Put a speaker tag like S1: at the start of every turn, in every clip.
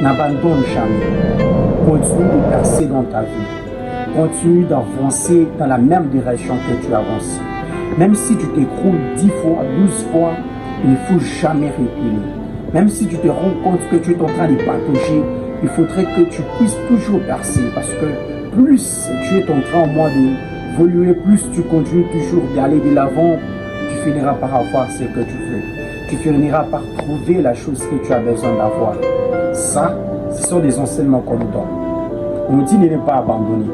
S1: N'abandonne jamais. Continue de percer dans ta vie. Continue d'avancer dans la même direction que tu avances. Même si tu t'écroules 10 fois, 12 fois, il ne faut jamais reculer. Même si tu te rends compte que tu es en train de patauger, il faudrait que tu puisses toujours percer. Parce que plus tu es en train au moins d'évoluer, plus tu continues toujours d'aller de l'avant, tu finiras par avoir ce que tu veux. Tu finiras par trouver la chose que tu as besoin d'avoir. Ça, ce sont des enseignements qu'on nous donne. On nous dit de ne pas abandonner.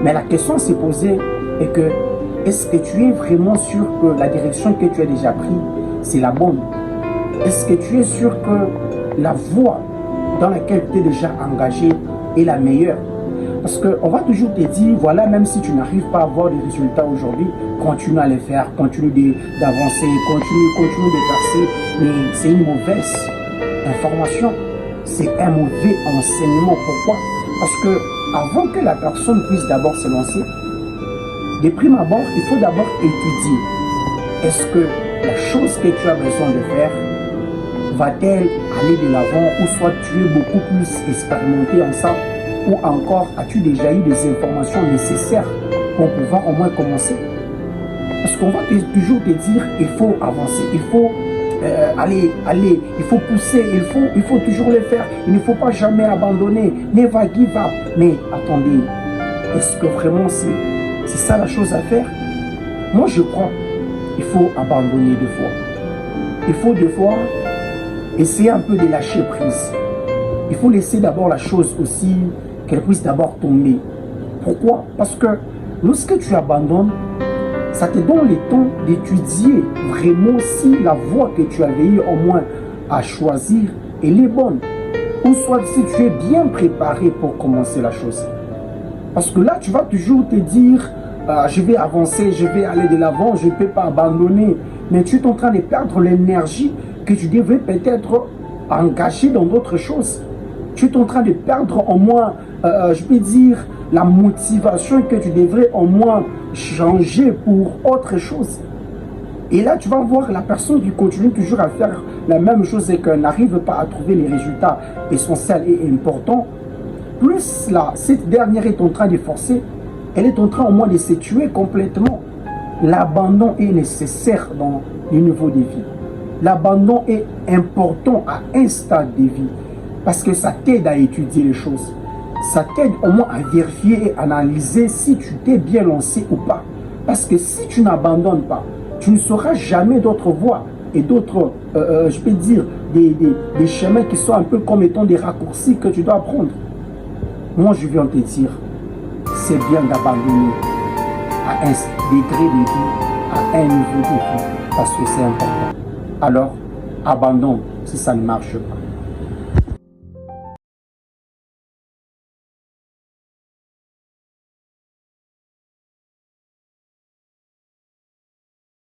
S1: Mais la question à se poser est que, est-ce que tu es vraiment sûr que la direction que tu as déjà prise, c'est la bonne? Est-ce que tu es sûr que la voie dans laquelle tu es déjà engagé est la meilleure? Parce qu'on va toujours te dire, voilà, même si tu n'arrives pas à avoir des résultats aujourd'hui, continue à les faire, continue d'avancer, continue de percer. Mais c'est une mauvaise information, c'est un mauvais enseignement. Pourquoi? Parce que avant que la personne puisse d'abord se lancer, de prime abord, il faut d'abord étudier. Est-ce que la chose que tu as besoin de faire va-t-elle aller de l'avant, ou soit tu es beaucoup plus expérimenté en ça, ou encore as-tu déjà eu des informations nécessaires pour pouvoir au moins commencer? Parce qu'on va toujours te dire, il faut avancer, il faut aller, il faut pousser, il faut toujours le faire, il ne faut pas jamais abandonner, never give up. Mais attendez, est-ce que vraiment c'est ça la chose à faire? Moi je crois qu'il faut abandonner des fois. Il faut des fois essayer un peu de lâcher prise. Il faut laisser d'abord la chose aussi, qu'elle puisse d'abord tomber. Pourquoi? Parce que lorsque tu abandonnes, ça te donne le temps d'étudier vraiment si la voie que tu avais eu au moins à choisir, elle est bonne. Ou soit si tu es bien préparé pour commencer la chose. Parce que là, tu vas toujours te dire, je vais avancer, je vais aller de l'avant, je ne peux pas abandonner. Mais tu es en train de perdre l'énergie que tu devrais peut-être engager dans d'autres choses. Tu es en train de perdre au moins, je peux dire, la motivation que tu devrais au moins changer pour autre chose. Et là, tu vas voir la personne qui continue toujours à faire la même chose et qu'elle n'arrive pas à trouver les résultats essentiels et importants. Plus là, cette dernière est en train de forcer, elle est en train au moins de se tuer complètement. L'abandon est nécessaire dans le niveau de vie. L'abandon est important à un stade de vie parce que ça t'aide à étudier les choses. Ça t'aide au moins à vérifier et analyser si tu t'es bien lancé ou pas. Parce que si tu n'abandonnes pas, tu ne sauras jamais d'autres voies et d'autres, je peux dire, des chemins qui sont un peu comme étant des raccourcis que tu dois prendre. Moi, je viens te dire, c'est bien d'abandonner à un degré de vie, à un niveau de vie, parce que c'est important. Alors, abandonne si ça ne marche pas.